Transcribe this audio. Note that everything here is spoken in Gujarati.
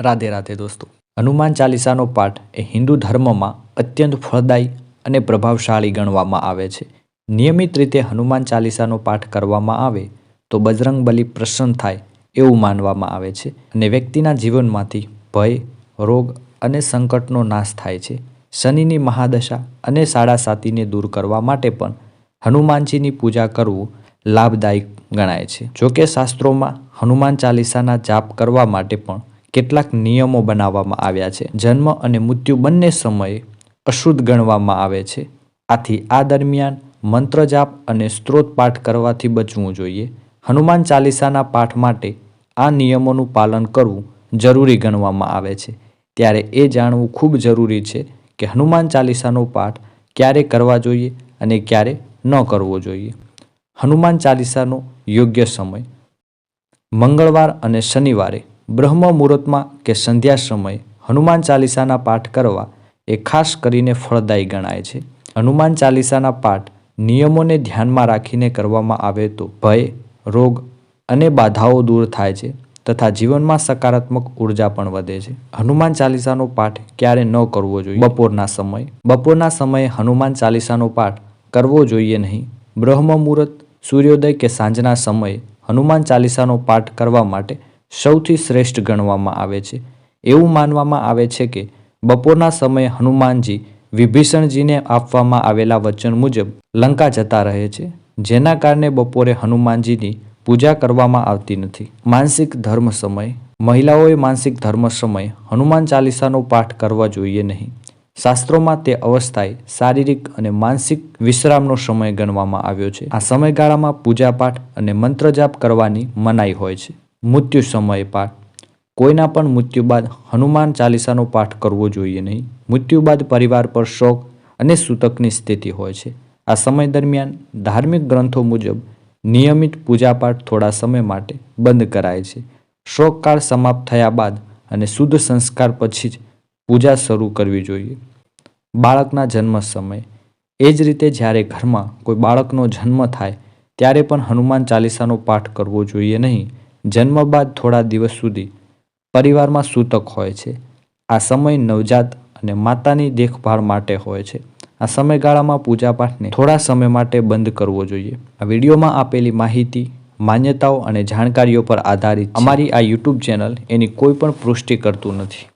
રાધે રાધે દોસ્તો। હનુમાન ચાલીસાનો પાઠ એ હિન્દુ ધર્મમાં અત્યંત ફળદાયી અને પ્રભાવશાળી ગણવામાં આવે છે। નિયમિત રીતે હનુમાન ચાલીસાનો પાઠ કરવામાં આવે તો બજરંગબલી પ્રસન્ન થાય એવું માનવામાં આવે છે અને વ્યક્તિના જીવનમાંથી ભય, રોગ અને સંકટનો નાશ થાય છે। શનિની મહાદશા અને સાડાસાતીને દૂર કરવા માટે પણ હનુમાનજીની પૂજા કરવું લાભદાયક ગણાય છે। જોકે શાસ્ત્રોમાં હનુમાન ચાલીસાના જાપ કરવા માટે પણ કેટલાક નિયમો બનાવવામાં આવ્યા છે। જન્મ અને મૃત્યુ બંને સમયે અશુદ્ધ ગણવામાં આવે છે, આથી આ દરમિયાન મંત્ર જાપ અને સ્ત્રોત પાઠ કરવાથી બચવું જોઈએ। હનુમાન ચાલીસાના પાઠ માટે આ નિયમોનું પાલન કરવું જરૂરી ગણવામાં આવે છે। ત્યારે એ જાણવું ખૂબ જરૂરી છે કે હનુમાન ચાલીસાનો પાઠ ક્યારે કરવા જોઈએ અને ક્યારે ન કરવો જોઈએ। હનુમાન ચાલીસાનો યોગ્ય સમય: મંગળવાર અને શનિવારે બ્રહ્મ મુહૂર્તમાં કે સંધ્યા સમયે હનુમાન ચાલીસાના પાઠ કરવા એ ખાસ કરીને ફળદાયી ગણાય છે। હનુમાન ચાલીસાના પાઠ નિયમોને ધ્યાનમાં રાખીને કરવામાં આવે તો ભય, રોગ અને બાધાઓ દૂર થાય છે તથા જીવનમાં સકારાત્મક ઉર્જા પણ વધે છે। હનુમાન ચાલીસાનો પાઠ ક્યારે ન કરવો જોઈએ? બપોરના સમયે। બપોરના સમયે હનુમાન ચાલીસાનો પાઠ કરવો જોઈએ નહીં। બ્રહ્મ મુહૂર્ત, સૂર્યોદય કે સાંજના સમયે હનુમાન ચાલીસાનો પાઠ કરવા માટે સૌથી શ્રેષ્ઠ ગણવામાં આવે છે। એવું માનવામાં આવે છે કે બપોરના સમયે હનુમાનજી વિભીષણજીને આપવામાં આવેલા વચન મુજબ લંકા જતા રહે છે, જેના કારણે બપોરે હનુમાનજીની પૂજા કરવામાં આવતી નથી। માનસિક ધર્મ સમય: મહિલાઓએ માનસિક ધર્મ સમયે હનુમાન ચાલીસાનો પાઠ કરવા જોઈએ નહીં। શાસ્ત્રોમાં તે અવસ્થાએ શારીરિક અને માનસિક વિશ્રામનો સમય ગણવામાં આવ્યો છે। આ સમયગાળામાં પૂજાપાઠ અને મંત્ર જાપ કરવાની મનાઈ હોય છે। મૃત્યુ સમયે પાઠ: કોઈના પણ મૃત્યુ બાદ હનુમાન ચાલીસાનો પાઠ કરવો જોઈએ નહીં। મૃત્યુ બાદ પરિવાર પર શોક અને સૂતકની સ્થિતિ હોય છે। આ સમય દરમિયાન ધાર્મિક ગ્રંથો મુજબ નિયમિત પૂજાપાઠ થોડા સમય માટે બંધ કરાય છે। શોકકાળ સમાપ્ત થયા બાદ અને શુદ્ધ સંસ્કાર પછી જ પૂજા શરૂ કરવી જોઈએ। બાળકના જન્મ સમયે: એ જ રીતે જ્યારે ઘરમાં કોઈ બાળકનો જન્મ થાય ત્યારે પણ હનુમાન ચાલીસાનો પાઠ કરવો જોઈએ નહીં। જન્મ બાદ થોડા દિવસ સુધી પરિવારમાં સૂતક હોય છે। આ સમય નવજાત અને માતાની દેખભાળ માટે હોય છે। આ સમયગાળામાં પૂજાપાઠને થોડા સમય માટે બંધ કરવો જોઈએ। આ વિડીયોમાં આપેલી માહિતી, માન્યતાઓ અને જાણકારીઓ પર આધારિત અમારી આ યુટ્યુબ ચેનલ એની કોઈ પણ પુષ્ટિ કરતું નથી।